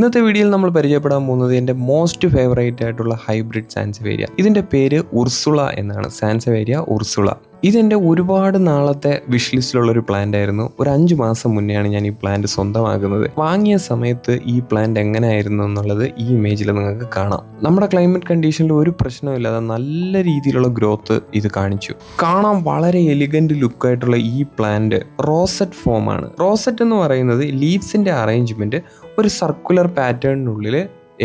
ഇന്നത്തെ വീഡിയോയിൽ നമ്മൾ പരിചയപ്പെടാൻ പോകുന്നത് എൻ്റെ മോസ്റ്റ് ഫേവറേറ്റ് ആയിട്ടുള്ള ഹൈബ്രിഡ് സാൻസവേരിയ. ഇതിൻ്റെ പേര് ഉർസുള എന്നാണ്. സാൻസവേരിയ ഉർസുള. ഇതെൻ്റെ ഒരുപാട് നാളത്തെ വിഷ് ലിസ്റ്റിലുള്ളൊരു പ്ലാന്റ് ആയിരുന്നു. ഒരു 5 മാസം മുന്നെയാണ് ഞാൻ ഈ പ്ലാന്റ് സ്വന്തമാക്കുന്നത്. വാങ്ങിയ സമയത്ത് ഈ പ്ലാന്റ് എങ്ങനെയായിരുന്നു എന്നുള്ളത് ഈ ഇമേജിൽ നിങ്ങൾക്ക് കാണാം. നമ്മുടെ ക്ലൈമറ്റ് കണ്ടീഷനിൽ ഒരു പ്രശ്നമില്ലാതെ നല്ല രീതിയിലുള്ള ഗ്രോത്ത് ഇത് കാണിച്ചു. കാണാൻ വളരെ എലിഗന്റ് ലുക്കായിട്ടുള്ള ഈ പ്ലാന്റ് റോസറ്റ് ഫോം ആണ്. റോസറ്റ് എന്ന് പറയുന്നത് ലീവ്സിൻ്റെ അറേഞ്ച്മെന്റ് ഒരു സർക്കുലർ പാറ്റേണിനുള്ളിൽ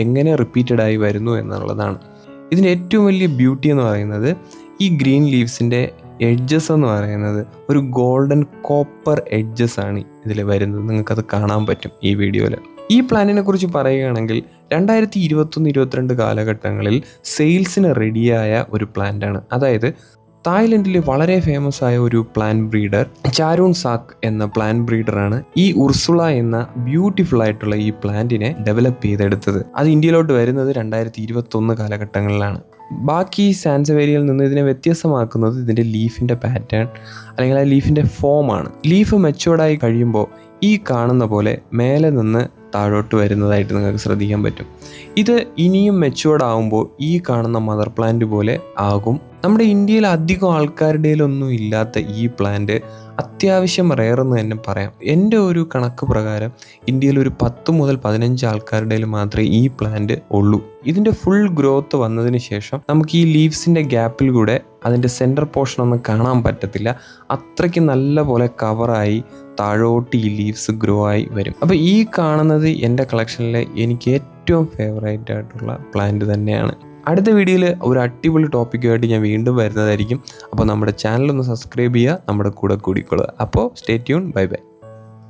എങ്ങനെ റിപ്പീറ്റഡ് ആയി വരുന്നു എന്നുള്ളതാണ്. ഇതിൻ്റെ ഏറ്റവും വലിയ ബ്യൂട്ടി എന്ന് പറയുന്നത് ഈ ഗ്രീൻ ലീവ്സിൻ്റെ എഡ്ജസ് എന്ന് പറയുന്നത് ഒരു ഗോൾഡൻ കോപ്പർ എഡ്ജസ് ആണ് ഇതിൽ വരുന്നത്. നിങ്ങൾക്കത് കാണാൻ പറ്റും ഈ വീഡിയോയിൽ. ഈ പ്ലാന്റിനെ കുറിച്ച് പറയുകയാണെങ്കിൽ 2021-22 കാലഘട്ടങ്ങളിൽ സെയിൽസിന് റെഡിയായ ഒരു പ്ലാന്റാണ്. അതായത് തായ്ലൻഡിൽ വളരെ ഫേമസ് ആയ ഒരു പ്ലാന്റ് ബ്രീഡർ ചാരൂൺ സാക്ക് എന്ന പ്ലാന്റ് ബ്രീഡറാണ് ഈ ഉർസുള എന്ന ബ്യൂട്ടിഫുൾ ആയിട്ടുള്ള ഈ പ്ലാന്റിനെ ഡെവലപ്പ് ചെയ്തെടുത്തത്. അത് ഇന്ത്യയിലോട്ട് വരുന്നത് 2021 കാലഘട്ടങ്ങളിലാണ്. ബാക്കി സാൻസവേരിയയിൽ നിന്ന് ഇതിനെ വ്യത്യസ്തമാക്കുന്നത് ഇതിൻ്റെ ലീഫിൻ്റെ പാറ്റേൺ അല്ലെങ്കിൽ ആ ലീഫിൻ്റെ ഫോമാണ്. ലീഫ് മെച്ചുവേർഡായി കഴിയുമ്പോൾ ഈ കാണുന്ന പോലെ മേലെ നിന്ന് താഴോട്ട് വരുന്നതായിട്ട് നിങ്ങൾക്ക് ശ്രദ്ധിക്കാൻ പറ്റും. ഇത് ഇനിയും മെച്ചുവേർഡ് ആകുമ്പോൾ ഈ കാണുന്ന മദർ പ്ലാന്റ് പോലെ ആകും. നമ്മുടെ ഇന്ത്യയിൽ അധികം ആൾക്കാരുടെ ഒന്നും ഇല്ലാത്ത ഈ പ്ലാന്റ് അത്യാവശ്യം റെയർ എന്ന് തന്നെ പറയാം. എൻ്റെ ഒരു കണക്ക് പ്രകാരം ഇന്ത്യയിൽ ഒരു 10 മുതൽ 15 ആൾക്കാരുടെ മാത്രമേ ഈ പ്ലാന്റ് ഉള്ളൂ. ഇതിൻ്റെ ഫുൾ ഗ്രോത്ത് വന്നതിന് ശേഷം നമുക്ക് ഈ ലീവ്സിൻ്റെ ഗ്യാപ്പിൽ കൂടെ അതിൻ്റെ സെൻറ്റർ പോർഷൻ ഒന്നും കാണാൻ പറ്റത്തില്ല. അത്രയ്ക്ക് നല്ല പോലെ കവറായി താഴോട്ട് ഈ ലീവ്സ് ഗ്രോ ആയി വരും. അപ്പോൾ ഈ കാണുന്നത് എൻ്റെ കളക്ഷനിലെ എനിക്ക് ഏറ്റവും ഫേവറേറ്റ് ആയിട്ടുള്ള പ്ലാന്റ് തന്നെയാണ്. അടുത്ത വീഡിയോയിൽ ഒരു അടിപൊളി ടോപ്പിക്കുമായിട്ട് ഞാൻ വീണ്ടും വരുന്നതായിരിക്കും. അപ്പോൾ നമ്മുടെ ചാനലൊന്ന് സബ്സ്ക്രൈബ് ചെയ്യുക, നമ്മുടെ കൂടെ കൂടിക്കൊള്ളുക. അപ്പോൾ സ്റ്റേ ട്യൂൺ. Bye bye.